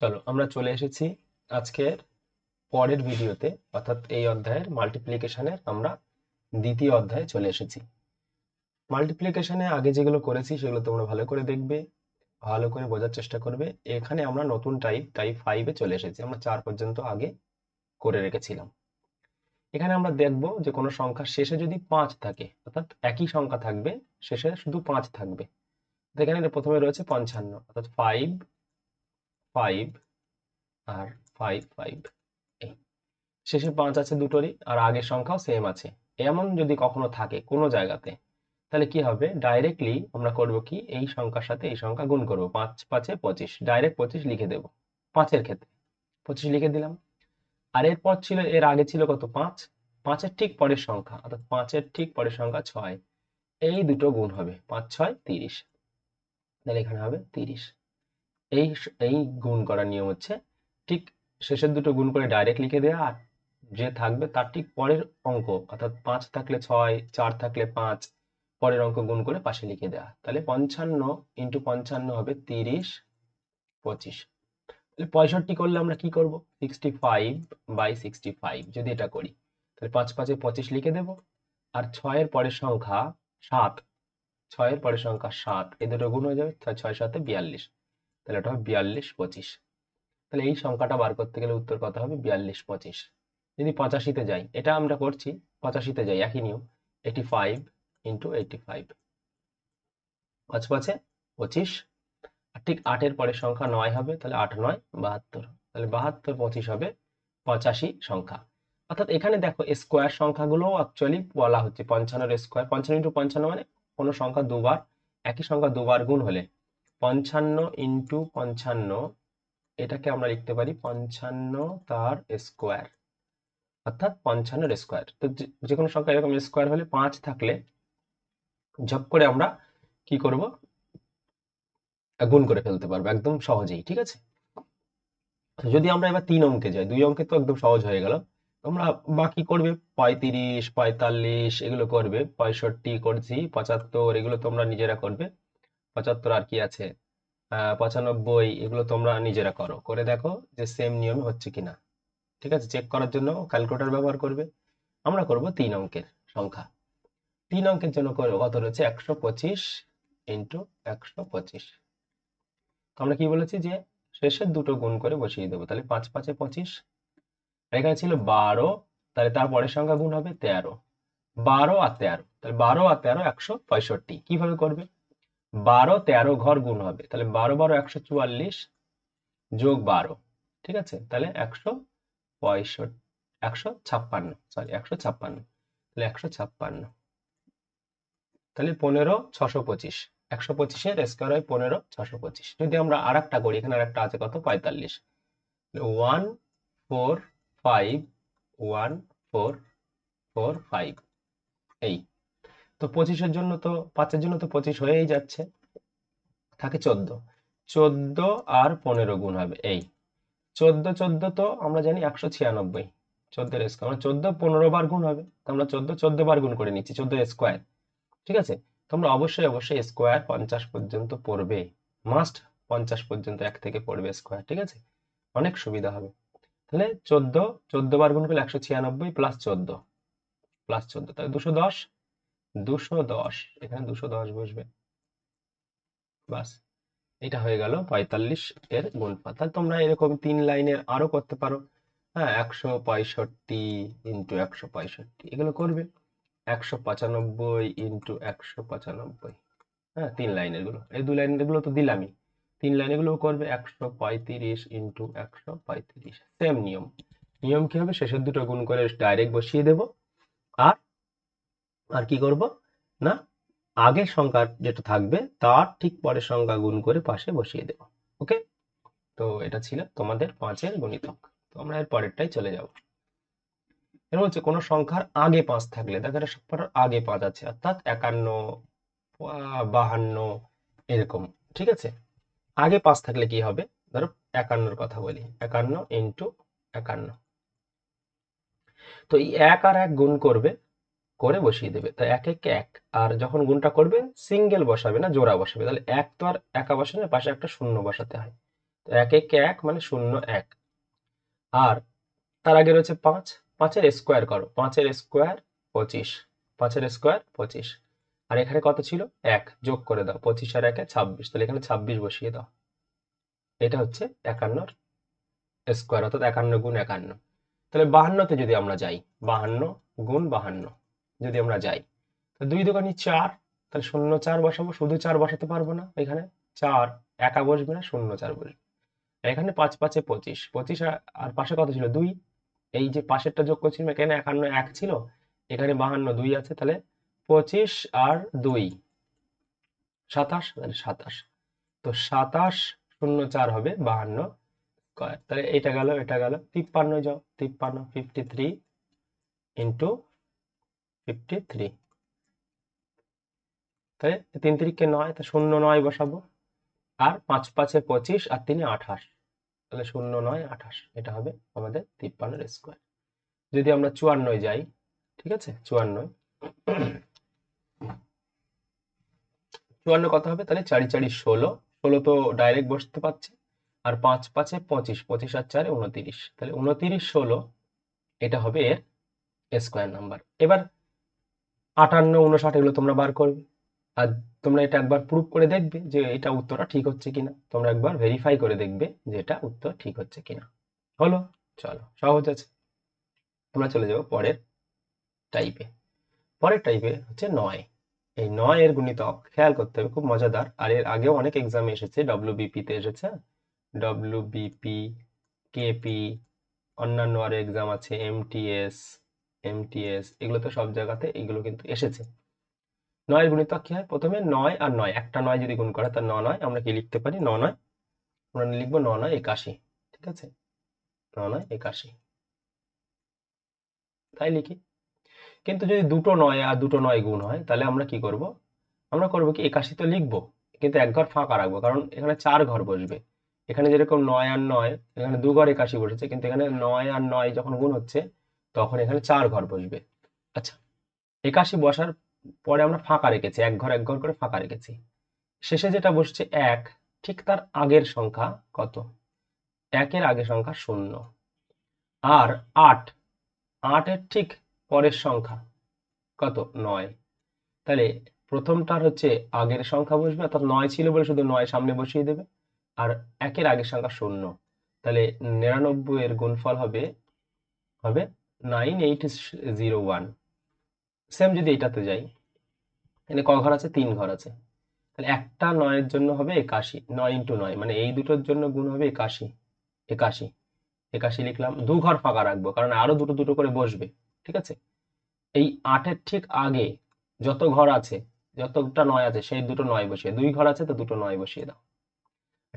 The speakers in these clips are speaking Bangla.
চলো আমরা চলে এসেছি আজকের পরের ভিডিওতে, অর্থাৎ এই অধ্যায়ের মাল্টিপ্লিকেশনের আমরা দ্বিতীয় অধ্যায়ে চলে এসেছি। মাল্টিপ্লিকেশনে আগে যেগুলো করেছি সেগুলো তোমরা ভালো করে দেখবে, ভালো করে বোঝার চেষ্টা করবে। এখানে আমরা নতুন টাইপ 5-এ চলে এসেছি। আমরা 4 পর্যন্ত আগে করে রেখেছিলাম। এখানে আমরা দেখব যে কোনো সংখ্যার শেষে যদি 5 থাকে, অর্থাৎ একই সংখ্যা থাকবে, শেষে শুধু 5 থাকবে। তো এখানে প্রথমে রয়েছে 55, অর্থাৎ 5 5 আর 5 5, এই শেষে 5 আছে দুটোরই, আর আগের সংখ্যাও সেম আছে। এমন যদি কখনো থাকে কোনো জায়গাতে, তাহলে কি হবে, ডাইরেক্টলি আমরা করব কি, এই সংখ্যার সাথে এই সংখ্যা গুণ করব। 5 5-এ 25, ডাইরেক্ট 25 লিখে দেব। 5-এর ক্ষেত্রে 25 লিখে দিলাম। আর এরপর ছিল, এর আগে ছিল কত, 5। 5-এর ঠিক পরের সংখ্যা, অর্থাৎ 5-এর ঠিক পরের সংখ্যা 6। এই দুটো গুণ হবে, 5 6 30, তাহলে এখানে হবে 30। এই এই গুণ করার নিয়ম হচ্ছে, ঠিক শেষের দুটো গুণ করে ডাইরেক্ট লিখে দেওয়া, আর যে থাকবে তার ঠিক পরের অঙ্ক, অর্থাৎ 5 থাকলে 6, 4 থাকলে 5, পরের অঙ্ক গুণ করে পাশে লিখে দেওয়া। তাহলে 55 ইন্টু 55 হবে 30 25। তাহলে 65 করলে আমরা কি করব, 65/65 যদি এটা করি, তাহলে 5 5-এ 25 লিখে দেব। আর 6-এর পরের সংখ্যা 7, 6-এর পরের সংখ্যা 7, এই দুটো গুণ হয়ে যাবে, 6 7 42, তাহলে এটা হবে 42 25। তাহলে এই সংখ্যাটা বার করতে গেলে উত্তর কত হবে, 42 25। যদি 85-তে যাই, এটা আমরা করছি, 85-তে যাই, একই নিয়ম, 85 ইন্টু 85, 5 5-এ 25। আর ঠিক 8-এর পরের সংখ্যা 9 হবে, তাহলে 8 9 72, তাহলে 72 25 হবে 85 সংখ্যা। অর্থাৎ এখানে দেখো স্কোয়ার সংখ্যাগুলো অ্যাকচুয়ালি বলা হচ্ছে 55-এর স্কোয়ার। 55 ইন্টু 55 মানে কোনো সংখ্যা দুবার, একই সংখ্যা দুবার গুণ হলে 55 ইন্টু 55, এটাকে আমরা লিখতে পারি 55 তার স্কোয়ার, অর্থাৎ 55-এর স্কোয়ার। তো যে কোনো সংখ্যা এরকম স্কোয়ার হলে 5 থাকলে ঝপ করে আমরা কি করব, গুণ করে ফেলতে পারবো একদম সহজেই, ঠিক আছে। তো যদি আমরা এবার 3 অঙ্কে যাই, 2 অঙ্কে তো একদম সহজ হয়ে গেল। তোমরা বাকি করবে 35 45, এগুলো করবে, 65 করছি, 75 এগুলো তোমরা নিজেরা করবে, 75 আর কি আছে, 95, এগুলো তোমরা নিজেরা করো, করে দেখো যে সেম নিয়মে হচ্ছে কিনা। ঠিক আছে, চেক করার জন্য ক্যালকুলেটর ব্যবহার করবে। আমরা করব 3 অঙ্কের সংখ্যা। 3 অঙ্কের জন্য কত রয়েছে, 125 ইন্টু 125। তো আমরা কি বলেছি যে শেষের দুটো গুণ করে বসিয়ে দেবো, তাহলে 5 5-এ 25। আর এখানে ছিল 12, তাহলে তার পরের সংখ্যা গুণ হবে 13। 12 আর 13, তাহলে 12 আর 13 165। কিভাবে করবে, 12 13 ঘর গুণ হবে, তাহলে 12 12 144 যোগ 12, ঠিক আছে, তাহলে 165, 156, সরি 156, তাহলে 156, তাহলে 15 625। 125-এর স্কোয়ার হয় 15 625। যদি আমরা আর একটা করি, এখানে আর একটা আছে কত, 45, 1 4 5 1 4 4 5, এই তো 25-এর জন্য তো, 5-এর জন্য তো 25 হয়েই যাচ্ছে, থাকে 14। 14 আর 15 গুণ হবে, এই 14 14 তো আমরা জানি 196, 14-এর স্কোয়ার মানে 14 15 বার গুণ হবে, তো আমরা 14 14 বার গুণ করে নিচ্ছি, 14 স্কোয়ার, ঠিক আছে। তোমরা অবশ্যই অবশ্যই স্কোয়ার 50 পর্যন্ত পড়বে, মাস্ট 50 পর্যন্ত এক থেকে পড়বে স্কোয়ার, ঠিক আছে, অনেক সুবিধা হবে। তাহলে 14 14 বার গুণ করলে 196 প্লাস 14 প্লাস 14, তাহলে 210, 210, এখানে 210 বসবে, বাস, এটা হয়ে গেল 45 এর গুণফল। তাহলে তোমরা এরকম 3 লাইনের আরো করতে পারো। হ্যাঁ, 165 ইন্টু 165, এগুলো করবে, 195 ইন্টু 195। হ্যাঁ, 3 লাইনের গুলো, এই 2 লাইনের গুলো তো দিলামই, 3 লাইনের গুলো করবে 135 ইন্টু 135, সেম নিয়ম। নিয়ম কি হবে, শেষের দুটো গুণ করে ডাইরেক্ট বসিয়ে দেব। আর আর কি করব না, আগের সংখ্যা যেটা থাকবে তার ঠিক পরের সংখ্যা গুণ করে পাশে বসিয়ে দেব। ওকে, তো এটা ছিল তোমাদের 5-এর গণিতক। তো আমরা এর পরেরটাই চলে যাব। এর হচ্ছে কোনো সংখ্যার আগে 5 থাকলে, দেখো এটা সবকটার আগে 5 আছে, অর্থাৎ 51 52 এরকম, ঠিক আছে। আগে 5 থাকলে কি হবে, ধরো 51-র কথা বলি, 51 ইন্টু 51, তো এই 1 আর 1 গুণ করবে, করে বসিয়ে দেবে, তাই 1 1 1, আর যখন গুণটা করবে সিঙ্গেল বসাবে না, জোড়া বসাবে, তাহলে 1 তো আর একা বসে না, পাশে একটা শূন্য বসাতে হয়, তো এক এক এক মানে 0 1, আর তার আগে রয়েছে 5, 5-এর স্কোয়ার করো, 5-এর স্কোয়ার 25, 5-এর স্কোয়ার 25, আর এখানে কত ছিল 1, যোগ করে দাও, 25 আর 1-এ 26, তাহলে এখানে 26 বসিয়ে দাও। এটা হচ্ছে 51 স্কোয়ার, অর্থাৎ 51 গুণ 51। তাহলে 52-তে যদি আমরা যাই, 52 গুণ 52 যদি আমরা যাই, তো 2 দোকানি 4, তাহলে 0 4 বসাবো, শুধু 4 বসাতে পারবো না, এখানে 4 একা বসবে না, 0 4 বসবে। আর এখানে 5 5-এ 25, 25 আর পাশে কত ছিল 2, এই যে পাশেরটা যোগ করছিলাম, এখানে 51 1 ছিল, এখানে 52 2 আছে, তাহলে 25 আর 2 27, তাহলে 27, তো 27 0 4 হবে 52 স্কোয়ার। তাহলে এটা গেল, এটা গেল, 53 যাও, 53 53 ইন্টু 53, তাহলে 3 3-কে 9, তা 0 9 বসাবো, আর 5 5-এ 25 আর 3-এ 28, তাহলে 0 9 28, এটা হবে আমাদের 53 স্কোয়ার। যদি আমরা 54 যাই, ঠিক আছে, 54 কত হবে, তাহলে 4 4 16, 16 তো ডাইরেক্ট বসতে পারছে, আর 5 5-এ 25, 25 আর 4-এ 29, তাহলে 29 16, এটা হবে এর স্কোয়ার নাম্বার। এবার 58 59 এগুলো তোমরা বার করবে, আর তোমরা এটা একবার প্রুভ করে দেখবে যে এটা উত্তরটা ঠিক হচ্ছে কিনা, তোমরা একবার ভেরিফাই করে দেখবে যে এটা উত্তর ঠিক হচ্ছে কিনা। হলো, চলো, সহজ আছে। আমরা চলে যাব পরের টাইপে। পরের টাইপে হচ্ছে 9। এই 9 এর গুণিতক খেয়াল করতে হবে, খুব মজাদার, আর এর আগেও অনেক এক্সামে এসেছে, ডব্লিউবিপি তে এসেছে, ডব্লিউবিপি, কেপি, অন্যান্য আরো এক্সাম আছে, এমটিএস, এগুলো তো সব জায়গাতে এগুলো কিন্তু এসেছে। 9 এর গুণিতক কি হয়, প্রথমে 9 আর 9, একটা 9 যদি গুণ করে তার 9 9, আমরা কি লিখতে পারি 9 9, আমরা লিখবো 9 9 81, ঠিক আছে, 9 9 81, তাই লিখি। কিন্তু যদি দুটো 9 আর দুটো 9 গুণ হয়, তাহলে আমরা কি করব, আমরা করব কি 81 তো লিখবো, কিন্তু এক ঘর ফাঁকা রাখবো, কারণ এখানে 4 ঘর বসবে। এখানে যেরকম 9 আর 9, এখানে 2 ঘর 81 বসেছে, কিন্তু এখানে 9 আর 9 যখন গুণ হচ্ছে, তখন এখানে 4 ঘর বসবে। আচ্ছা, 81 বসার পরে আমরা ফাঁকা রেখেছি, এক ঘর করে ফাঁকা রেখেছি। শেষে যেটা বসছে 1, ঠিক তার আগের সংখ্যা কত, 1-এর আগের সংখ্যা 0, আর 8, 8-এর ঠিক পরের সংখ্যা কত 9, তাহলে প্রথমটার হচ্ছে আগের সংখ্যা বসবে, অর্থাৎ 9 ছিল বলে শুধু 9 সামনে বসিয়ে দেবে, আর 1-এর আগের সংখ্যা 0, তাহলে 99 এর গুণফল হবে হবে 9801। সেম যদি এটাতে যাই, এখানে ক ঘর আছে, 3 ঘর আছে, তাহলে একটা 9-এর জন্য হবে 81, 9 ইন্টু 9, মানে এই দুটোর জন্য গুণ হবে 81, 81, 81 লিখলাম, 2 ঘর ফাঁকা রাখবো, কারণ আরো দুটো দুটো করে বসবে, ঠিক আছে। এই 8-এর ঠিক আগে যত ঘর আছে, যতটা 9 আছে, সেই দুটো 9 বসিয়ে, 2 ঘর আছে তো দুটো 9 বসিয়ে দাও।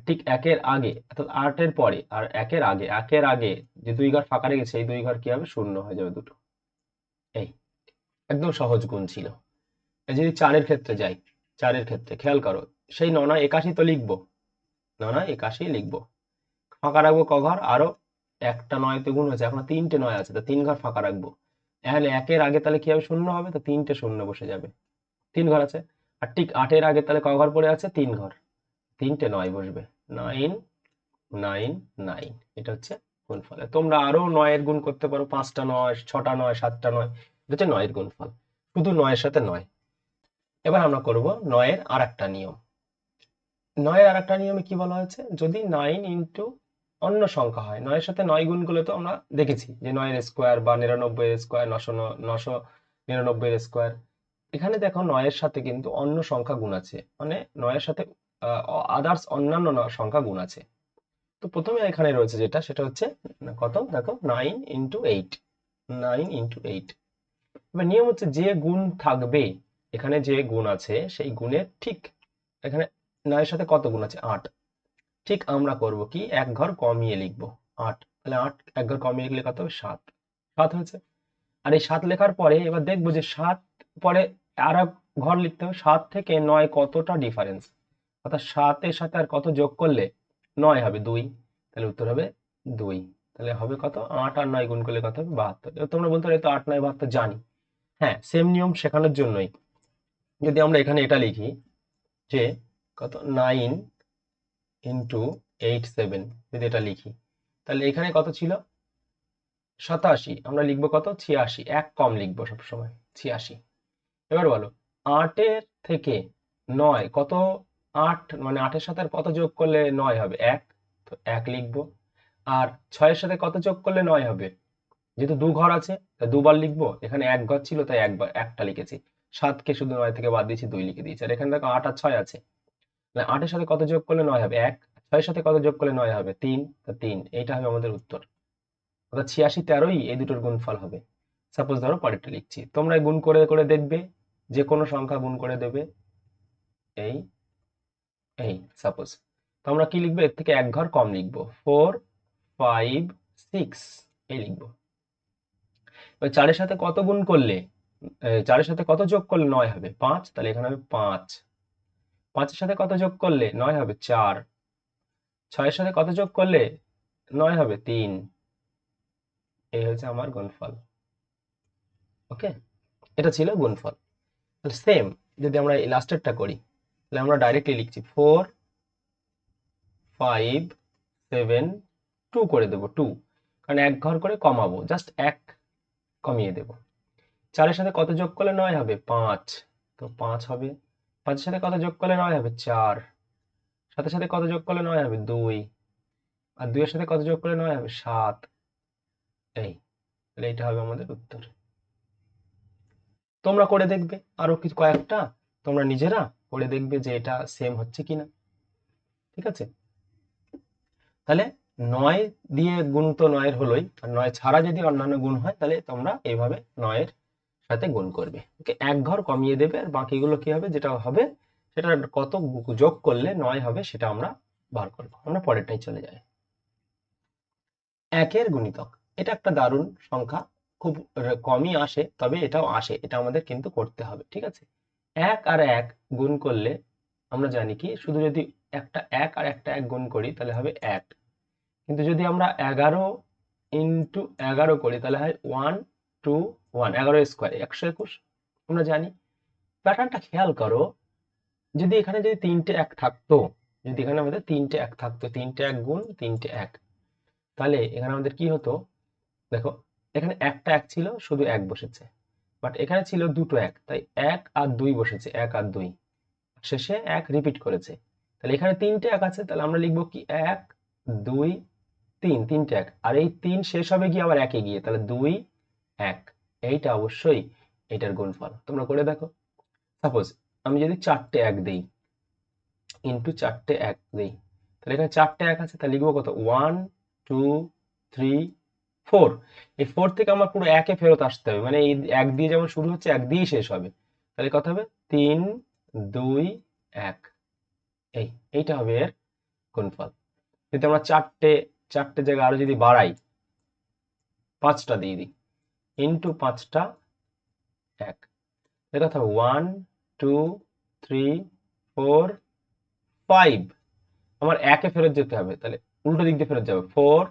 ঠিক 1-এর আগে, অর্থাৎ 8-এর পরে আর 1-এর আগে যে 2 ঘর ফাঁকা রেখেছে, সেই 2 ঘর কি হবে, 0 হয়ে যাবে দুটো। এই একদম সহজ গুণ ছিল। যদি 4-এর ক্ষেত্রে যাই, 4-এর ক্ষেত্রে খেয়াল করো, সেই 9 9 81 তো লিখবো, 9 9 81 লিখবো, ফাঁকা রাখবো ক ঘর, আরো একটা 9 তে গুণ হয়েছে, এখন 3টে 9 আছে, তো 3 ঘর ফাঁকা রাখবো। এখানে 1-এর আগে তাহলে কি হবে, 0 হবে, তো 3টে 0 বসে যাবে, 3 ঘর আছে। আর ঠিক 8-এর আগে তাহলে ক ঘর পড়ে আছে, 3 ঘর, 3টে 9 বসবে, 9 9 9, এটা হচ্ছে গুণফল। তোমরা আরো 9 এর গুণ করতে পারো, 5টা 9, 6টা 9, 7টা 9, এটা হচ্ছে 9 এর গুণফল, শুধু 9 এর সাথে 9। এবার আমরা করব 9 এর আরেকটা নিয়ম। 9 এর আরেকটা নিয়মে কি বলা হয়েছে, যদি 9 ইন্টু অন্য সংখ্যা হয়, 9 এর সাথে 9 গুণ করলে তো আমরা দেখেছি যে 9 এর স্কোয়ার বা 99 এর স্কোয়ার, 999 এর স্কোয়ার। এখানে দেখো 9 এর সাথে কিন্তু অন্য সংখ্যা গুণ আছে, মানে 9 এর সাথে আদার্স অন্যান্য সংখ্যা গুণ আছে। তো প্রথমে এখানে রয়েছে যেটা, সেটা হচ্ছে কত, দেখো 9 ইন্টু 8, 9 ইন্টু 8। এবার নিয়ম হচ্ছে যে গুণ থাকবে, এখানে যে গুণ আছে সেই গুণের ঠিক এখানে 9 এর সাথে কত গুণ আছে, 8, ঠিক আমরা করব কি এক ঘর কমিয়ে লিখবো 8, তাহলে 8 এক ঘর কমিয়ে লিখলে কত হবে, 7, 7 হয়েছে। আর এই 7 লেখার পরে এবার দেখবো যে 7 পরে আর এক ঘর লিখতে হবে, 7 থেকে 9 কতটা ডিফারেন্স, অর্থাৎ 7 এর সাথে আর কত যোগ করলে 9 হবে, 2, তাহলে উত্তর হবে 2। তাহলে হবে কত, 8 আর 9 গুণ করলে কত হবে, 72। এবার তোমরা বলতে পারো, এই তো 8 9 72 জানি। হ্যাঁ, সেম নিয়ম শেখানোর জন্যই যদি আমরা এখানে এটা লিখি যে কত, 9 ইন্টু 87 যদি এটা লিখি, তাহলে এখানে কত ছিল 87, আমরা লিখবো কত 86, এক কম লিখবো সবসময় 86। এবার বলো 8-এর থেকে 9 কত, 8 মানে 8-এর সাথে আর কত যোগ করলে 9 হবে, 1, তো 1 লিখবো। আর 6-এর সাথে কত যোগ করলে 9 হবে, যেহেতু দু ঘর আছে তাই দুবার লিখবো, এখানে এক ঘর ছিল তাই একবার একটা লিখেছি, 7কে শুধু 9 থেকে বাদ দিয়েছি 2 লিখে দিয়েছি। আর এখানে দেখো 8 আর 6 আছে, মানে 8-এর সাথে কত যোগ করলে 9 হবে 1, 6-এর সাথে কত যোগ করলে 9 হবে 3, তা 3, এইটা হবে আমাদের উত্তর। অর্থাৎ 86 13ই এই দুটোর গুণফল হবে। সাপোজ ধরো পরেরটা লিখছি, তোমরা গুণ করে করে দেখবে, যে কোনো সংখ্যা গুণ করে দেবে, এই এই সাপোজ তোমরা কি লিখবে, এর থেকে এক ঘর কম লিখবো, 4 5 6 এই লিখবো। এবার 4-এর সাথে কত গুণ করলে 4-এর সাথে কত যোগ করলে 9 হবে 5, তাহলে এখানে হবে 5। 5-এর সাথে কত যোগ করলে 9 হবে 4। 6-এর সাথে কত যোগ করলে 9 হবে 3। এই হচ্ছে আমার গুণফল। ওকে, এটা ছিল গুণফল। তাহলে সেম যদি আমরা এই লাস্টেরটা করি, তাহলে আমরা ডাইরেক্টলি লিখছি 4 5 7 2 করে দেবো 2, কারণ এক ঘর করে কমাবো, জাস্ট এক কমিয়ে দেবো। 4-এর সাথে কত যোগ করলে 9 হবে 5, তো 5 হবে। 5-এর সাথে কত যোগ করলে 9 হবে 4, 7-এর সাথে কত যোগ করলে 9 হবে 2, আর 2-এর সাথে কত যোগ করলে 9 হবে 7। এই, তাহলে এটা হবে আমাদের উত্তর। তোমরা করে দেখবে আরো কিছু কয়েকটা, তোমরা নিজেরা করে দেখবে যে এটা সেম হচ্ছে কিনা। ঠিক আছে, তাহলে 9 দিয়ে গুণ তো 9-এর হলোই, আর 9 ছাড়া যদি অন্যান্য গুণ হয় তাহলে তোমরা এইভাবে 9-এর সাথে গুণ করবে। ওকে, এক ঘর কমিয়ে দেবে, আর বাকিগুলো কি হবে, যেটা হবে সেটা কত যোগ করলে 9 হবে সেটা আমরা বার করবো। আমরা পরেরটাই চলে যাই। একের গুণিতক, এটা একটা দারুণ সংখ্যা, খুব কমই আসে, তবে এটাও আসে, এটা আমাদের কিন্তু করতে হবে। ঠিক আছে, 1 আর 1 গুণ করলে আমরা জানি কি, শুধু যদি একটা 1 আর একটা 1 গুণ করি তাহলে হবে 1, কিন্তু যদি আমরা 11 ইন্টু 11 করি তাহলে হয় 1 2 1, 11 স্কোয়ার 121। আমরা জানি, প্যাটার্নটা খেয়াল করো, যদি এখানে যদি 3টে 1 থাকতো, যদি এখানে আমাদের 3টে 1 থাকতো, 3টে 1 গুণ 3টে 1, তাহলে এখানে আমাদের কি হতো, দেখো এখানে একটা 1 ছিল শুধু 1 বসেছে, বাট এখানে ছিল দুটো 1, তাই 1 আর 2 বসেছে, 1 আর 2 শেষে 1 রিপিট করেছে। তাহলে এখানে 3টে 1 আছে, তাহলে আমরা লিখবো কি 1 2 3, 3টে 1, আর এই 3 শেষ হবে গিয়ে আবার 1 এ গিয়ে, তাহলে 2 1, এইটা অবশ্যই এটার গুণফল। তোমরা করে দেখো, সাপোজ আমি যদি 4টে 1 দেই ইন্টু 4টে 1 দেই, তাহলে এখানে 4টে 1 আছে, তাহলে লিখবো কত 1 2 3 4। এই 4 থেকে আমার পুরো 1 এ ফেরত আসতে হবে, মানে এই 1 দিয়ে যেমন শুরু হচ্ছে 1 দিয়েই শেষ হবে, তাহলে কত হবে 3 2 1। এইটা হবে এর গুণফল। যদি আমরা চারটে জায়গায় আরো যদি বাড়াই, 5টা দিয়ে দিই ইন্টু 5টা 1, এটা কথা 1 2 3 4 5, আমার 1 এ ফেরত যেতে হবে, তাহলে উল্টো দিক দিয়ে ফেরত যাবে, 4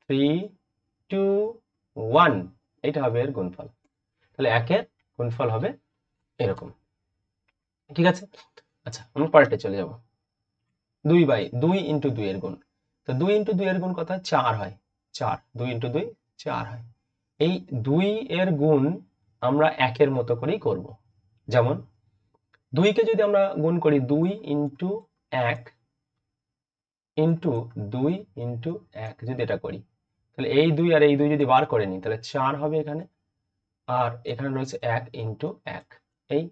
3 2 1, এইটা হবে এর গুণফল। তাহলে 1-এর গুণফল হবে এরকম। ঠিক আছে, আচ্ছা আমরা পরেরটা চলে যাব। 2 ইন্টু 2 এর গুণ, তো 2 ইন্টু 2 এর গুণ কত হয় 4 হয়, 4 2 ইন্টু 2 4 হয়। এই 2 এর গুণ আমরা 1-এর মতো করেই করব। যেমন 2কে যদি আমরা গুণ করি 2 ইন্টু 1 ইন্টু 2 ইন্টু 1, যদি এটা করি তাহলে এই 2 আর এই 2 যদি বার করে নিই তাহলে 4 হবে এখানে, আর এখানে রয়েছে 1 ইন্টু 1, এই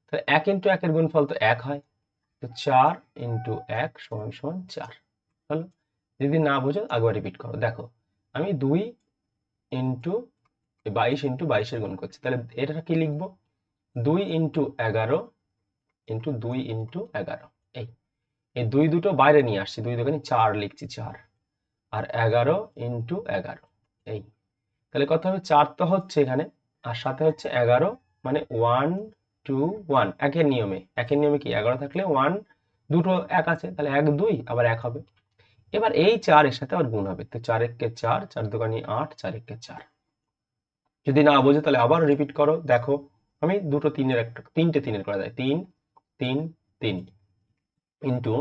তাহলে 1 ইন্টু 1 এর গুণফল তো 1 হয়, তো 4 ইন্টু 1 সমান সমান 4 হলো। যদি না বুঝো একবার রিপিট করো, দেখো আমি 2 ইন্টু 22 ইন্টু 22 এর গুণ করছি, তাহলে এটা কি লিখবো 2 ইন্টু 11 ইন্টু 2 ইন্টু 11, এই এই 2 দুটো বাইরে নিয়ে আসছি, 2 দোকানে 4 লিখছি 4, আর 11 ইন্টু 11, এই তাহলে কত হবে 4 তো হচ্ছে এখানে, আর সাথে হচ্ছে 11, মানে 1 2 1, একের নিয়মে কি 11 থাকলে 1 দুটো 1 আছে, তাহলে 1 2 আবার 1 হবে। এবার এই 4 এর সাথে আবার গুণ হবে, তো 4 একে 4, 4 দোকানি 8, 4 একে 4। যদি না বোঝো তাহলে আবার রিপিট করো, দেখো আমি দুটো 3-এর একটা 3টে 3-এর করা যায়, 3 3 3 ইন্টু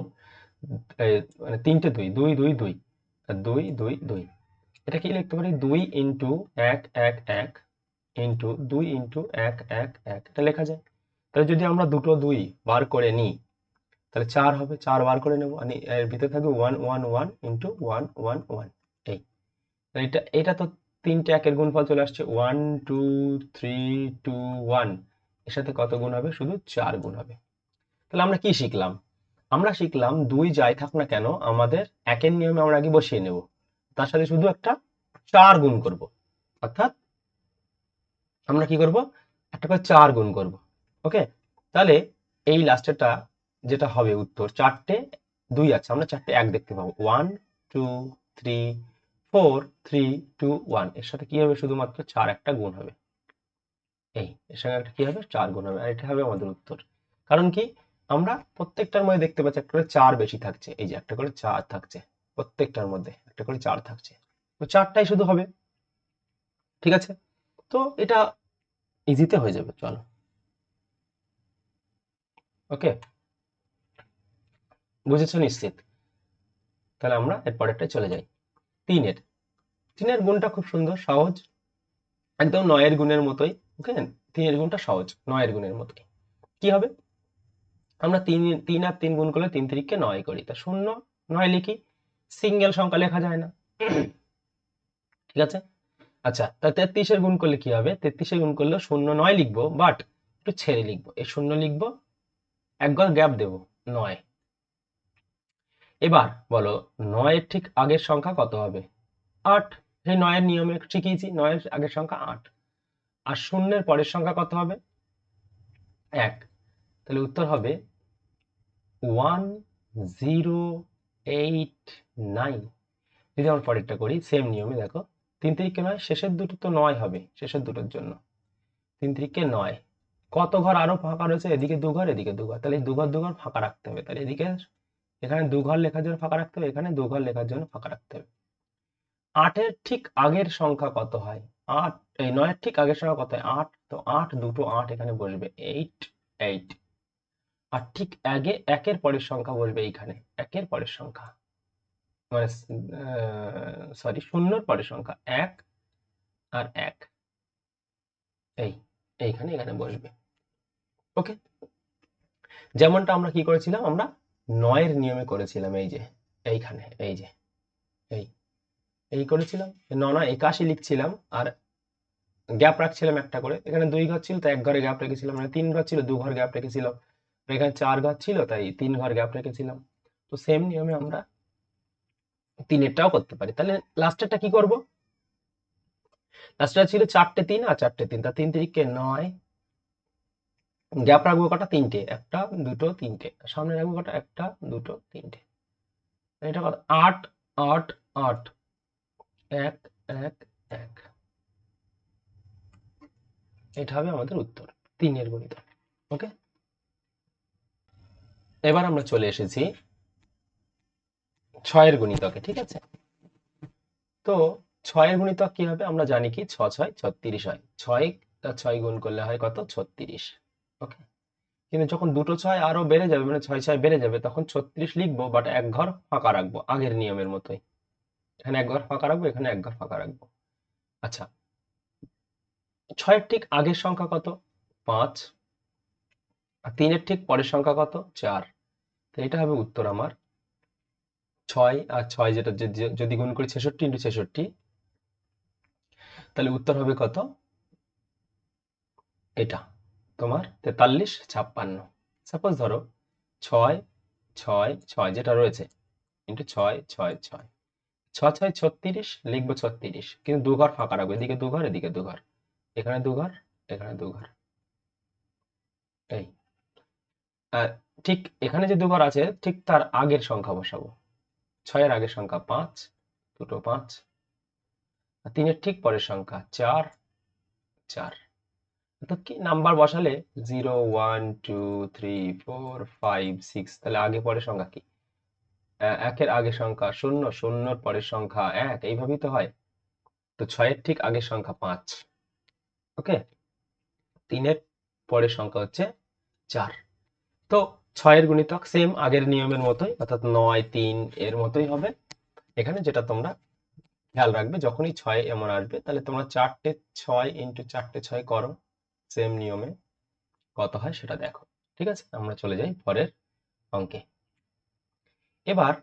মানে তিনটে দুই, দুই দুই দুই, দুই দুই দুই। এটা কি লিখতে পারি, 2 ইন্টু 1 1 1 ইন্টু 2 ইন্টু 1 1 1, এটা লেখা যায়। তাহলে যদি আমরা দুটো দুই বার করে নিই তাহলে 4 হবে, 4 বার করে নেবো, মানে এর ভিতরে থাকবে 1 1 1 ইন্টু 1 1 1। এই এটা এটা তো তিনটে একের গুণফল চলে আসছে, 1 2 3 2 1। এর সাথে কত গুণ হবে, শুধু 4 গুণ হবে। তাহলে আমরা কি শিখলাম, আমরা শিখলাম দুই যাই থাক না কেন আমাদের একের নিয়মে আমরা আগে বসিয়ে নেব, তার সাথে শুধু একটা 4 গুণ করব, অর্থাৎ আমরা কি করব, একটা করে 4 গুণ করব। ওকে, তাহলে এই লাস্টেরটা যেটা হবে উত্তর, চারটে দুই আছে, আমরা চারটে এক দেখতে পাবো, 1 2 3 4 3 2 1। এর সাথে কি হবে, শুধুমাত্র 4 একটা গুণ হবে। এর সঙ্গে একটা কি হবে, 4 গুণ হবে, আর এটা হবে আমাদের উত্তর। কারণ কি, আমরা প্রত্যেকটার মধ্যে দেখতে পাচ্ছি একটা করে 4 বেশি থাকছে, এই যে একটা করে 4 থাকছে, প্রত্যেকটার মধ্যে একটা করে 4 থাকছে, তো 4টাই শুধু হবে। ঠিক আছে, তো এটা ইজিতে হয়ে যাবে, চলো। ওকে, বুঝেছো নিশ্চিত? তাহলে আমরা এর পরেরটায় চলে যাই। তিনের তিনের গুণটা খুব সুন্দর, সহজ, একদম 9 এর গুণের মতোই। ওকে, তিনের গুণটা সহজ, 9 এর গুণের মতোই। কি হবে, আমরা তিন তিন আর তিন গুণ করলে 3 3 9 করি, তা 0 9 লিখি, সিঙ্গেল সংখ্যা লেখা যায় না। ঠিক আছে, আচ্ছা, তা 33 এর গুণ করলে কি হবে, 33 এর গুণ করলে 0 9 লিখবো, বাট একটু ছেড়ে লিখবো, এই 0 লিখবো, এক ঘর গ্যাপ দেবো, 9। এবার বলো 9 এর ঠিক আগের সংখ্যা কত হবে, 8। সেই 9 এর নিয়মে শিখিয়েছি, 9 এর আগের সংখ্যা 8, আর শূন্যের পরের সংখ্যা কত হবে, 1। তাহলে উত্তর হবে 1089। যদি আমরা পরেরটা করি সেম নিয়মে, দেখো 3 3 9, শেষের দুটো তো 9 হবে, শেষের দুটোর জন্য 3 3 9। কত ঘর আরো ফাঁকা রয়েছে, এদিকে 2 ঘর এদিকে 2 ঘর, তাহলে এই 2 ঘর 2 ঘর ফাঁকা রাখতে হবে, তাহলে এদিকে এখানে 2 ঘর লেখার জন্য ফাঁকা রাখতে হবে, এখানে 2 ঘর লেখার জন্য ফাঁকা রাখতে হবে। 8 এর ঠিক আগের সংখ্যা কত হয়, 8, এই 9 এর ঠিক আগের সংখ্যা কত হয়, 8, তো 8 দুটো 8 এখানে বসবে, 8 8। আর ঠিক আগে একের পরের সংখ্যা বসবে এইখানে, একের পরের সংখ্যা, মানে সরি, শূন্যর পরের সংখ্যা 1 আর 1, এই এইখানে এখানে বসবে। ওকে, যেমনটা আমরা কি করেছিলাম, আমরা 9 এর নিয়মে করেছিলাম, এই যে এইখানে, এই যে এই এই করেছিলাম, 9 9 81 লিখছিলাম, আর গ্যাপ রাখছিলাম একটা করে, এখানে 2 ঘর ছিল তাই 1 ঘরে গ্যাপ রেখেছিলাম, মানে 3 ঘর ছিল 2 ঘর গ্যাপ রেখেছিলাম, এখানে 4 ঘর ছিল তাই 3 ঘর গ্যাপ রেখেছিলাম। তো সেম নিয়মে আমরা তিনেরটাও করতে পারি। তাহলে লাস্টেরটা কি করব, লাস্টেরটা ছিল 4টে 3 আর 4টে 3, তা 3 3 9, গ্যাপ রাখবো কটা, 3টে, একটা দুটো 3টে, সামনে রাখবো কটা, একটা দুটো 3টে, এটা কত, 8 8 8, 1 1 1। এটা হবে আমাদের উত্তর, তিনের গণিত। ওকে, এবার আমরা চলে এসেছি 6 এর গুণিতকে। ঠিক আছে, তো 6 এর গুণিতক কি হবে, আমরা জানি কি 6 6 36 হয়, 6 আর 6 গুণ করলে হয় কত, 36। ওকে, কিন্তু যখন দুটো 6 আরো বেড়ে যাবে, মানে 6 6 বেড়ে যাবে, তখন 36 লিখবো, বাট এক ঘর ফাঁকা রাখবো, আগের নিয়মের মতোই, এখানে এক ঘর ফাঁকা রাখবো, এখানে এক ঘর ফাঁকা রাখবো। আচ্ছা, 6 এর ঠিক আগের সংখ্যা কত, 5, আর 3 এর ঠিক পরের সংখ্যা কত, 4। তো এটা হবে উত্তর আমার, 6 আর 6 যেটা যদি গুণ করি 66 ইন্টু 66, তাহলে উত্তর হবে কত, এটা তোমার 43 56। সাপোজ ধরো 6 6 6 যেটা রয়েছে ইন্টু 6 6 6, 6 6 36 লিখবো 36, কিন্তু দু ঘর ফাঁকা রাখবো, এদিকে দু ঘর এদিকে দু ঘর, এখানে দু ঘর এখানে দু ঘর, এই আর ঠিক এখানে যে দু ঘর আছে ঠিক তার আগের সংখ্যা বসাবো, 6 এর আগের সংখ্যা 5, দুটো 5, আর 3 এর ঠিক পরের সংখ্যা 4 4। অর্থাৎ কি, নাম্বার বসালে 0 1 2 3 4 5 6, তাহলে আগে পরের সংখ্যা কি, একের আগের সংখ্যা 0, 0 পরের সংখ্যা 1, এইভাবেই তো হয়। তো 6 এর ঠিক আগের সংখ্যা 5। ওকে, 3 এর পরের সংখ্যা হচ্ছে 4। তো ছয়ের গুণিতক সেম আগের নিয়মের মতোই, অর্থাৎ 9 3 এর মতোই হবে। এখানে যেটা তোমরা খেয়াল রাখবে, যখনই 6 এমন আসবে তাহলে তোমরা 4টে 6 ইন্টু 4টে 6 করো, সেম নিয়মে কত হয় সেটা দেখো। ঠিক আছে, আমরা চলে যাই পরের অঙ্কে। এবার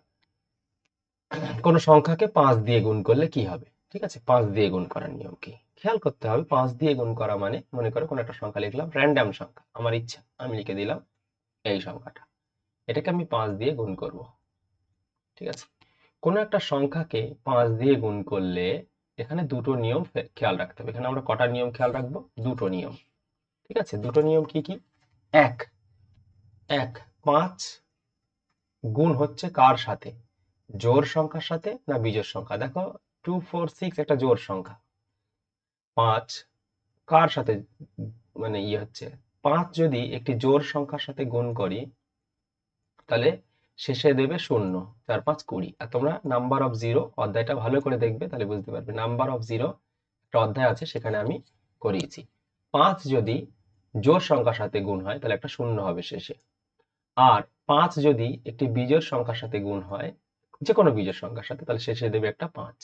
কোন সংখ্যাকে 5 দিয়ে গুণ করলে কি হবে? ঠিক আছে, 5 দিয়ে গুণ করার নিয়ম কি খেয়াল করতে হবে। 5 দিয়ে গুণ করা মানে, মনে করো কোন একটা সংখ্যা লিখলাম, র্যান্ডম সংখ্যা, আমার ইচ্ছা, আমি লিখে দিলাম এই সংখ্যাটা, এটাকে আমি 5 দিয়ে গুণ করব। ঠিক আছে, কোন একটা সংখ্যাকে 5 দিয়ে গুণ করলে এখানে দুটো নিয়ম খেয়াল রাখতে হবে। এখানে আমরা কটা নিয়ম খেয়াল রাখবো? দুটো নিয়ম। ঠিক আছে, দুটো নিয়ম কি কি? এক, 5 গুণ হচ্ছে কার সাথে? জোড় সংখ্যার সাথে না বিজোড় সংখ্যা? দেখো 2 4 6 একটা জোড় সংখ্যা, 5 কার সাথে মানে হচ্ছে? 5 যদি একটি জোড় সংখ্যার সাথে গুণ করি তাহলে শেষে দেবে 0, 4 5 20। আর তোমরা নাম্বার অফ জিরো অধ্যায়টা ভালো করে দেখবে, তাহলে বুঝতে পারবে। নাম্বার অফ জিরো একটা অধ্যায় আছে, সেখানে আমি করিয়েছি। 5 যদি জোড় সংখ্যার সাথে গুণ হয় তাহলে একটা 0 হবে শেষে। আর 5 যদি একটি বিজোড় সংখ্যার সাথে গুণ হয়, যে কোনো বিজোড় সংখ্যার সাথে, তাহলে শেষে দেবে একটা 5।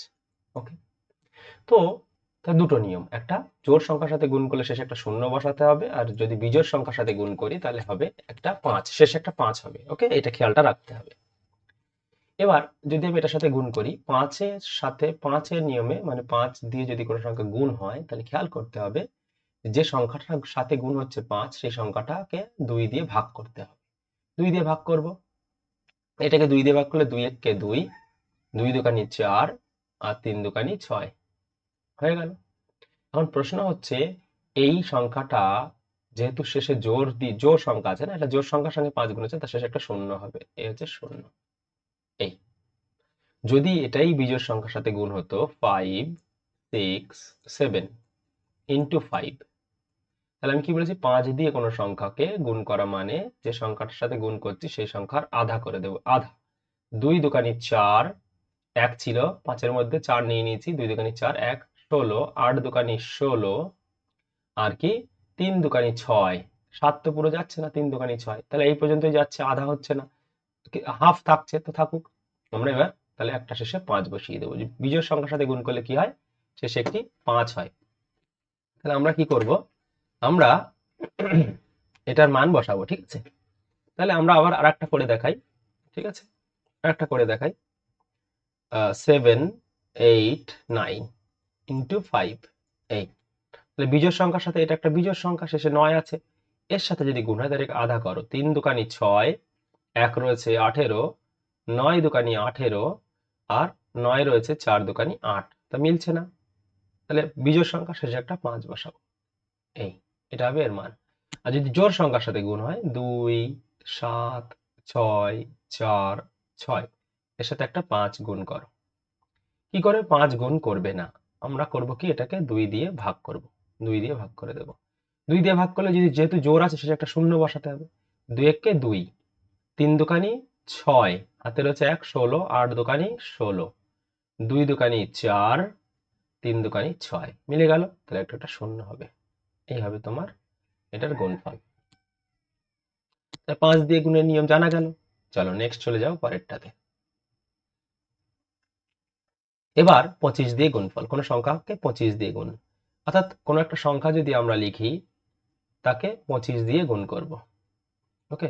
ওকে, তো তার দুটো নিয়ম, একটা জোড় সংখ্যার সাথে গুণ করলে শেষে একটা 0 বসাতে হবে, আর যদি বিজোড় সংখ্যার সাথে গুণ করি তাহলে হবে একটা 5, শেষে একটা 5 হবে। ওকে, এটা খেয়ালটা রাখতে হবে। এবার যদি আমি এটার সাথে গুণ করি, 5-এর সাথে 5-এর নিয়মে, মানে 5 দিয়ে যদি কোনো সংখ্যা গুণ হয় তাহলে খেয়াল করতে হবে যে সংখ্যাটার সাথে গুণ হচ্ছে 5, সেই সংখ্যাটাকে 2 দিয়ে ভাগ করতে হবে। 2 দিয়ে ভাগ করব, এটাকে 2 দিয়ে ভাগ করলে 2 একে 2, 2 দুকানি 4, আর 3 দুকানি 6 হয়ে গেল। এখন প্রশ্ন হচ্ছে, এই সংখ্যাটা যেহেতু শেষে জোড় সংখ্যা আছে না, এটা জোড় সংখ্যার সঙ্গে 5 গুণ হচ্ছে, তার শেষে একটা 0 হবে, এই হচ্ছে 0। এই যদি এটাই বিজোড় সংখ্যার সাথে গুণ হতো 5 6 7 ইন্টু 5, তাহলে আমি কি বলেছি? 5 দিয়ে কোনো সংখ্যাকে গুণ করা মানে যে সংখ্যাটার সাথে গুণ করছি সেই সংখ্যার আধা করে দেবো, আধা। 2 দুকানি 4, 1 ছিল 5-এর মধ্যে, 4 নিয়ে নিয়েছি, 2 দুকানি 4, 1 16, 8 দুকানি 16, আর কি 3 দুকানি 6, 7 তো পুরো যাচ্ছে না, 3 দুকানি 6, তাহলে এই পর্যন্তই যাচ্ছে, আধা হচ্ছে না, হাফ থাকছে, তো থাকুক। আমরা এবার তাহলে একটা শেষে 5 বসিয়ে দেবো। বিজোড় সংখ্যার সাথে গুণ করলে কি হয়? শেষে একটি 5 হয়। তাহলে আমরা কি করব? আমরা এটার মান বসাবো। ঠিক আছে, তাহলে আমরা আবার আরেকটা করে দেখাই। ঠিক আছে, আরেকটা করে দেখাই। 7 8 9 ইন্টু 5, এই তাহলে বিজোড় সংখ্যার সাথে এটা একটা বিজোড় সংখ্যা, শেষে 9 আছে, এর সাথে যদি গুণ হয় তাহলে আধা করো। 3 দুকানি 6, 1 রয়েছে 18, 9 দুকানি 18, আর 9 রয়েছে 4 দুকানি 8, তা মিলছে না, তাহলে বিজোড় সংখ্যা শেষে একটা 5 বসাবো। এই এটা হবে এর মান। আর যদি জোড় সংখ্যার সাথে গুণ হয় 2 7 6 4 6, এর সাথে একটা 5 গুণ করো। কি করে 5 গুণ করবে না? আমরা করব কি, এটাকে 2 দিয়ে ভাগ করব, 2 দিয়ে ভাগ করে দেব। 2 দিয়ে ভাগ করলে যেহেতু জোড় আছে শেষে একটা 0 বসাতে হবে। 2 একে 2, 3 দুকানি 6, হাতে রয়েছে 1 16, 8 দুকানি 16, 2 দুকানি 4, 3 দুকানি 6, মিলে গেল, তাহলে একটা 0 হবে। এই হবে তোমার এটার গুণফল। 5 দিয়ে গুণের নিয়ম জানা গেল। চলো নেক্সট চলে যাও পরেরটাতে। এবার 25 দিয়ে গুণফল, কোনো সংখ্যাকে 25 দিয়ে গুণ, অর্থাৎ কোনো একটা সংখ্যা যদি আমরা লিখি তাকে 25 দিয়ে গুণ করব। ওকে,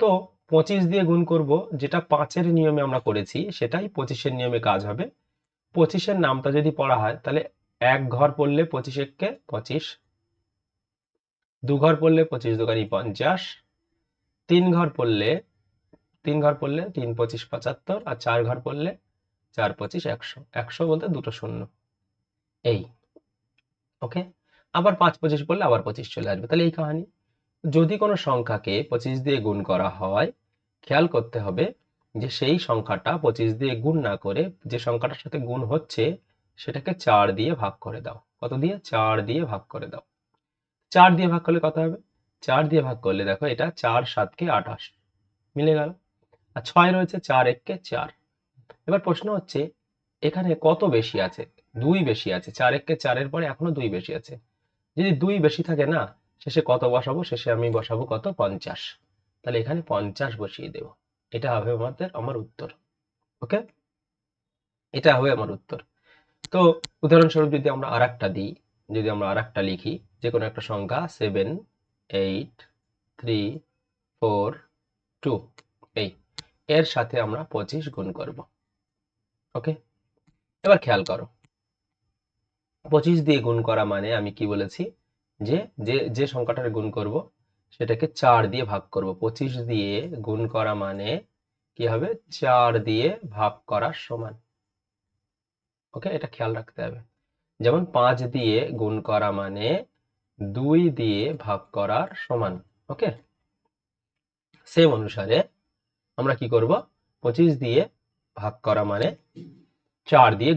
তো 25 দিয়ে গুণ করব, যেটা 5-এর নিয়মে আমরা করেছি সেটাই 25-এর নিয়মে কাজ হবে। 25-এর নামটা যদি পড়া হয় তাহলে 1 ঘর পড়লে 25 একে 25, 2 ঘর পড়লে 25 দুকানি 50, 3 ঘর পড়লে 3 25 75, আর 4 ঘর পড়লে 4 25 100, 100 বলতে দুটো শূন্য। এই ওকে, আবার 5 25 পড়লে আবার 25 চলে আসবে, তাহলে এই কাহিনী। যদি কোনো সংখ্যাকে 25 দিয়ে গুণ করা হয়, খেয়াল করতে হবে যে সেই সংখ্যাটা 25 দিয়ে গুণ না করে যে সংখ্যাটার সাথে গুণ হচ্ছে সেটাকে 4 দিয়ে ভাগ করে দাও। কত দিয়ে? 4 দিয়ে ভাগ করে দাও। 4 দিয়ে ভাগ করলে কত হবে? 4 দিয়ে ভাগ করলে দেখো এটা 4 7 কে 28, মিলে গেল। আর 6 রয়েছে, 4 1 কে 4। এবার প্রশ্ন হচ্ছে এখানে কত বেশি আছে? 2 বেশি আছে, 4 1 কে 4 এর পরে এখনো 2 বেশি আছে। যদি 2 বেশি থাকে না, শেষে কত বসাবো? শেষে আমি বসাবো কত? 50। তাহলে এখানে 50 বসিয়ে দেব। এটা হবে আমার উত্তর। ওকে, এটা হবে আমার উত্তর। তো উদাহরণস্বরূপ যদি আমরা আরেকটা দিই, যদি আমরা আরেকটা লিখি, যে কোনো একটা সংখ্যা 7 8 3 4 2, এই এর সাথে আমরা 25 গুণ করব। ওকে, এবার খেয়াল করো, 25 দিয়ে গুণ করা মানে আমি কি বলেছি, যে যে যে সংখ্যাটার গুণ করব সেটাকে 4 দিয়ে ভাগ করব। 25 দিয়ে গুণ করা মানে কি হবে, 4 দিয়ে ভাগ করার সমান। ওকে, এটা খেয়াল রাখতে হবে। যেমন 5 দিয়ে গুণ করা মানে 2 দিয়ে ভাগ করার সমান। ওকে, সেম অনুসারে আমরা কি করব, 25 দিয়ে ভাগ করা মানে 4 দিয়ে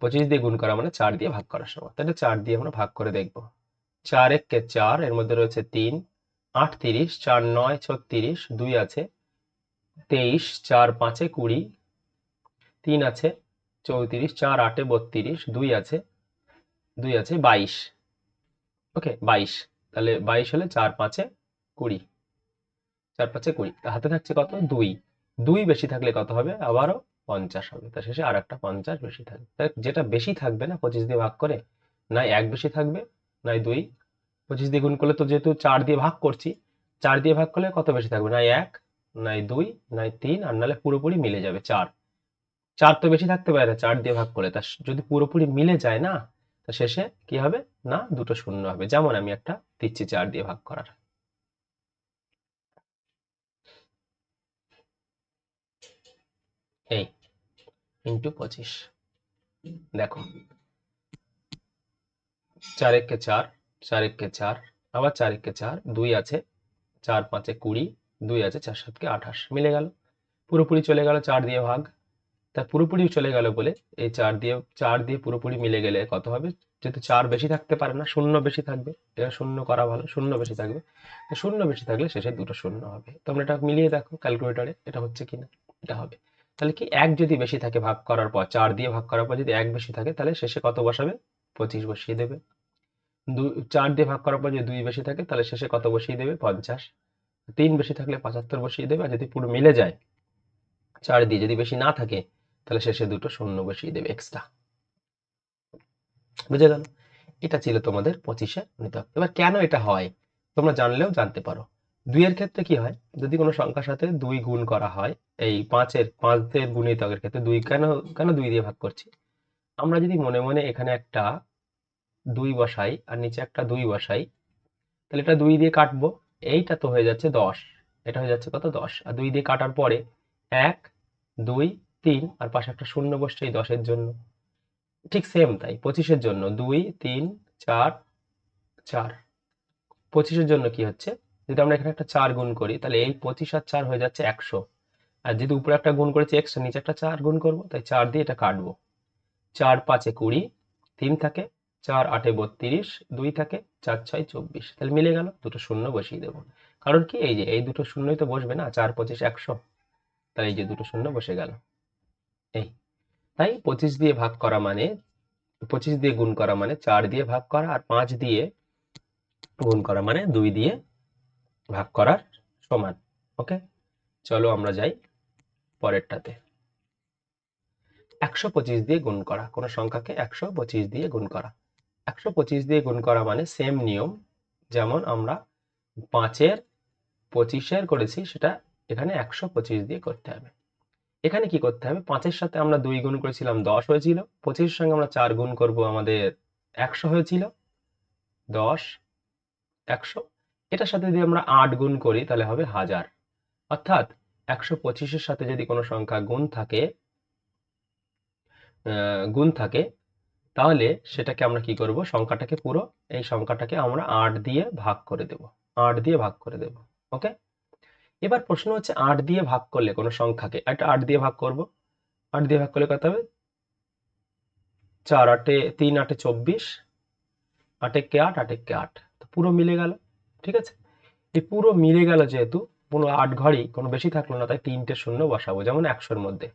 25 দিয়ে গুণ করা মানে 4 দিয়ে ভাগ করার সমান। তাহলে 4 দিয়ে আমরা ভাগ করে দেখব। 4 একে 4, এর মধ্যে রয়েছে 3, 8 30, 4 9 36, 2 আছে 23, 4 5 20, 3 আছে 34, 4 8 32, 2 আছে 22। ওকে, 22। তাহলে 22 হলে 4 5 20, 4 5 20, হাতে থাকছে কত, 2। 2 বেশি থাকলে কত হবে, আবারও 50 হবে। তার শেষে আর একটা 50 বেশি থাকবে। তাহলে যেটা বেশি থাকবে না 25 দিয়ে ভাগ করে, নাই 1 বেশি থাকবে, নাই 2। 25 দিয়ে গুণ করলে তো যেহেতু 4 দিয়ে ভাগ করছি, 4 দিয়ে ভাগ করলে কত বেশি থাকবে, নাই 1, নাই 2, নাই 3, আর নাহলে পুরোপুরি মিলে যাবে 4। 4 তো বেশি থাকতে পারে না 4 দিয়ে ভাগ করলে, তা যদি পুরোপুরি মিলে যায় না, তা শেষে কি হবে না, দুটো শূন্য হবে। যেমন আমি একটা দিচ্ছি 4 দিয়ে ভাগ করার, এই ইন্টু 25। দেখো 4 একে 4, 4 একে 4, আবার 4 একে 4, 2 আছে 4 5 20, 2 আছে 4 7 28, মিলে গেল। পুরোপুরি চলে গেল 4 দিয়ে ভাগ, তা পুরোপুরি চলে গেল বলে এই 4 দিয়ে পুরোপুরি মিলে গেলে কত হবে, যেহেতু 4 বেশি থাকতে পারে না, শূন্য বেশি থাকবে। এটা শূন্য করা ভালো, শূন্য বেশি থাকবে। তো শূন্য বেশি থাকলে শেষে দুটো শূন্য হবে। তোমরা এটা মিলিয়ে দেখো ক্যালকুলেটরে, এটা হচ্ছে কিনা। এটা হবে। তাহলে কি, 1 যদি বেশি থাকে ভাগ করার পর, 4 দিয়ে ভাগ করার পর যদি 1 বেশি থাকে, তাহলে শেষে কত বসাবে, 25 বসিয়ে দেবে। 4 দিয়ে ভাগ করার পর যদি 2 বেশি থাকে, তাহলে শেষে কত বসিয়ে দেবে, 50। 3 বেশি থাকলে 75 বসিয়ে দেবে। আর যদি পুরো মিলে যায় 4 দিয়ে, যদি বেশি না থাকে, তাহলে শেষে দুটো শূন্য বসিয়ে দেবে এক্সট্রা। বুঝে গেল? এটা ছিল তোমাদের 25-এ গুণিতক। এবার কেন এটা হয় তোমরা জানলেও জানতে পারো। 2 এর ক্ষেত্রে কি হয়, যদি কোনো সংখ্যার সাথে 2 গুণ করা হয়, এই 5 এর গুণিতকের ক্ষেত্রে 2 কেন কেন 2 দিয়ে ভাগ করছি, আমরা যদি মনে মনে এখানে একটা 2 বসাই আর নিচে একটা 2 বসাই, তাহলে এটা 2 দিয়ে কাটবো, এইটা তো হয়ে যাচ্ছে 10, এটা হয়ে যাচ্ছে কত, 10। আর 2 দিয়ে কাটার পরে 1 2 3, আর পাশে একটা শূন্য বসছে এই 10-এর জন্য। ঠিক সেম তাই 25-এর জন্য 2 3 4 4। 25-এর জন্য কি হচ্ছে, যদি আমরা এখানে একটা 4 গুণ করি, তাহলে এই 25 আর 4 হয়ে যাচ্ছে 100। আর যদি উপরে একটা গুণ করেছি এক্সট্রা, নিচে একটা 4 গুণ করব, তাই 4 দিয়ে এটা কাটবো। 4 5 20, 3 থাকে, 4 8 32, 2 থাকে, 4 6 24। তাহলে মিলে গেল, দুটো শূন্য বসিয়ে দেবো। কারণ কি, এই যে এই দুটো শূন্যই তো বসবে না, 4 25 100, তাই এই যে দুটো শূন্য বসে গেল। এই তাই 25 দিয়ে ভাগ করা মানে, 25 দিয়ে গুণ করা মানে 4 দিয়ে ভাগ করা, আর 5 দিয়ে গুণ করা মানে 2 দিয়ে ভাগ করার সমান। ওকে, চলো আমরা যাই পরেরটাতে। 125 দিয়ে গুণ করা, কোনো সংখ্যাকে 125 দিয়ে গুণ করা। 125 দিয়ে গুণ করা মানে সেম নিয়ম, যেমন আমরা 5-এর 25-এর করেছি, সেটা এখানে 125 দিয়ে করতে হবে। এখানে কি করতে হবে, 5-এর সাথে আমরা 2 গুণ করেছিলাম 10 হয়েছিল, 25-এর সঙ্গে আমরা 4 গুণ করব, আমাদের 100 হয়েছিল। 10 100, এটার সাথে যদি আমরা 8 গুণ করি তাহলে হবে 1000। অর্থাৎ 125-এর সাথে যদি কোনো সংখ্যা গুণ থাকে, তাহলে সেটাকে আমরা কি করব, সংখ্যাটাকে পুরো এই সংখ্যাটাকে আমরা 8 দিয়ে ভাগ করে দেব। 8 দিয়ে ভাগ করে দেব। ওকে, এবার প্রশ্ন হচ্ছে 8 দিয়ে ভাগ করলে কোনো সংখ্যাকে, একটা 8 দিয়ে ভাগ করব, 8 দিয়ে ভাগ করলে কত হবে, 4 8 3 8 24, 8 একে 8, 8 একে 8, তো পুরো মিলে গেল। ঠিক আছে, এই পুরো মিলে গেল, যেহেতু কোনো 8 ঘরই কোনো বেশি থাকলো না, তাই 3টে শূন্য বসাবো, যেমন 100-এর মধ্যে।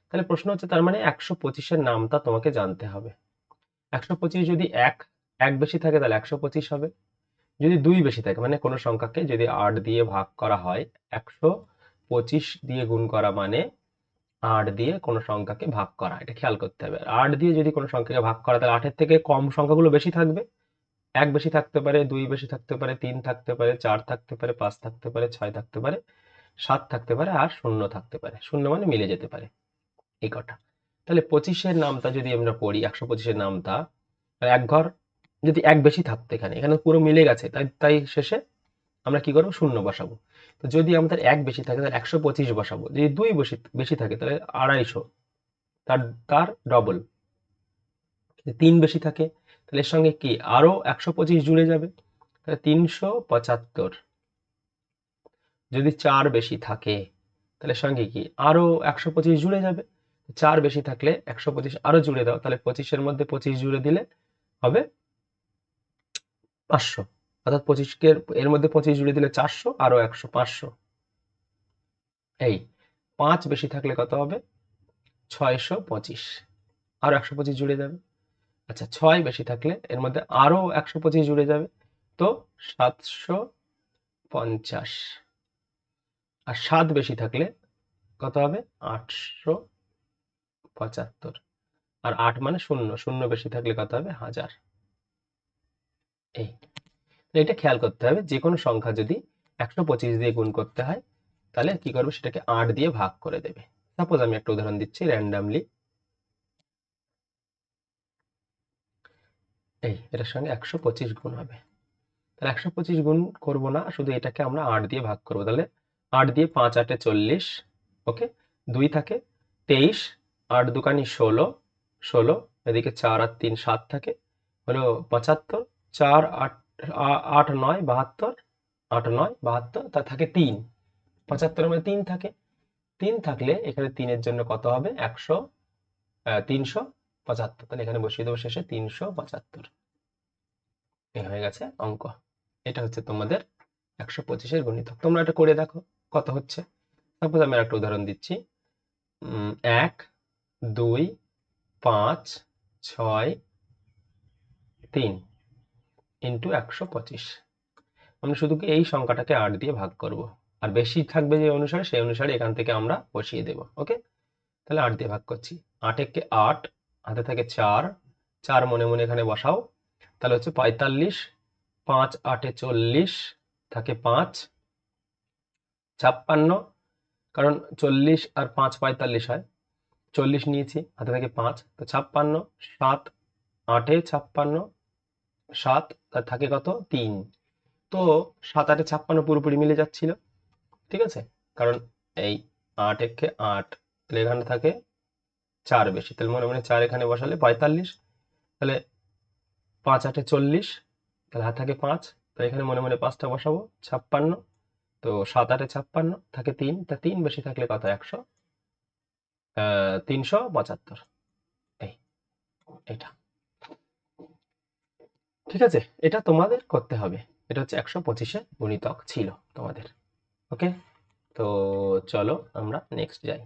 তাহলে প্রশ্ন হচ্ছে, তার মানে 125-এর নামটা তোমাকে জানতে হবে। 125 যদি এক বেশি থাকে, তাহলে 125 হবে। যদি 2 বেশি থাকে, মানে কোনো সংখ্যাকে যদি 8 দিয়ে ভাগ করা হয়, 125 দিয়ে গুণ করা মানে 8 দিয়ে কোনো সংখ্যাকে ভাগ করা, এটা খেয়াল করতে হবে। 8 দিয়ে যদি কোনো সংখ্যাকে ভাগ করা, তাহলে 8 এর থেকে কম সংখ্যাগুলো বেশি থাকবে। 1 বেশি থাকতে পারে, 2 বেশি থাকতে পারে, 3 থাকতে পারে, 4 থাকতে পারে, 5 থাকতে পারে, 6 থাকতে পারে, 7 থাকতে পারে, আর 0 থাকতে পারে। 0 মানে মিলে যেতে পারে, এই কথা। তাহলে 25-এর নামতা যদি আমরা পড়ি, 125-এর নামতা, এক ঘর যদি 1 বেশি থাকতো, এখানে এখানে পুরো মিলে গেছে, তাই তাই শেষে আমরা কি করবো, 0 বসাবো। তো যদি আমাদের 1 বেশি থাকে তাহলে 125 বসাবো। যদি 2 বেশি বেশি থাকে তাহলে 250, তার তার ডবল। 3 বেশি থাকে তাহলে এর সঙ্গে কি আরো 125 জুড়ে যাবে, তাহলে 375। যদি 4 বেশি থাকে তাহলে এর সঙ্গে কি আরো 125 জুড়ে যাবে। 4 বেশি থাকলে 125 আরো জুড়ে দাও, তাহলে 25-এর মধ্যে 25 জুড়ে দিলে হবে 500। অর্থাৎ 25-কে এর মধ্যে 25 জুড়ে দিলে 400, আরো 100, 500। এই 5 বেশি থাকলে কত হবে, 625, আরো 125 জুড়ে যাবে। আচ্ছা, 6 বেশি থাকলে এর মধ্যে আরো 125 জুড়ে যাবে, তো 750। আর 7 বেশি থাকলে কত হবে, 875। আর 8 মানে 0, 0 বেশি থাকলে কত হবে, 1000। এই এটা খেয়াল করতে হবে, যে কোনো সংখ্যা যদি 125 দিয়ে গুণ করতে হয়, তাহলে কি করবে, সেটাকে 8 দিয়ে ভাগ করে দেবে। সাপোজ আমি একটা উদাহরণ দিচ্ছি র্যান্ডামলি, এটার সঙ্গে 125 গুণ হবে। তাহলে 125 গুণ করব না, শুধু এটাকে আমরা 8 দিয়ে ভাগ করবো। তাহলে 8 দিয়ে 5 8 40, ওকে। 2 থাকে 23, 8 দুকানি 16, 16, এদিকে 4 আর 3 7 থাকে, হলো 75, 4 8 8 9 72, 8 9 72, তা থাকে 3। 75 এর মধ্যে 3 থাকে, 3 থাকলে এখানে 3 এর জন্য কত হবে, 375। তাহলে এখানে বসিয়ে দেবো শেষে 375। এই হয়ে গেছে অঙ্ক। এটা হচ্ছে তোমাদের 125-এর গণিতক। তোমরা এটা করে দেখো কত হচ্ছে। সাপোজ আমি একটা উদাহরণ দিচ্ছি, 1 2 5 6 3 ইন্টু 125। আমরা শুধু কি এই সংখ্যাটাকে 8 দিয়ে ভাগ করব, আর বেশি থাকবে যে অনুসারে, সেই অনুসারে এখান থেকে আমরা বসিয়ে দেব। ওকে, তাহলে 8 দিয়ে ভাগ করছি। 8 একে 8, হাতে থাকে 4, 4 মনে মনে এখানে বসাও, তাহলে হচ্ছে 45। 5 8 40, থাকে 5, 56। কারণ 40 আর 5 45 হয়, 40 নিয়েছি, হাতে থাকে 5, তো 56। 7 8 56, 7 তার থাকে কত, 3। তো 7 8 56 পুরোপুরি মিলে যাচ্ছিল, ঠিক আছে। কারণ এই 8 একে 8, তাহলে এখানে থাকে 4 বেশি, তাহলে মনে মনে 4 এখানে বসালে 45। তাহলে 5 8 40, তাহলে হাতে থাকে 5, তো এখানে মনে মনে 5টা বসাবো, 56। তো 7 8 56, থাকে 3, তা 3 বেশি থাকলে কত, 375। এই এটা ঠিক আছে, এটা তোমাদের করতে হবে। এটা হচ্ছে 125-এর গুণিতক ছিল তোমাদের। ওকে, তো চলো আমরা নেক্সট যাই।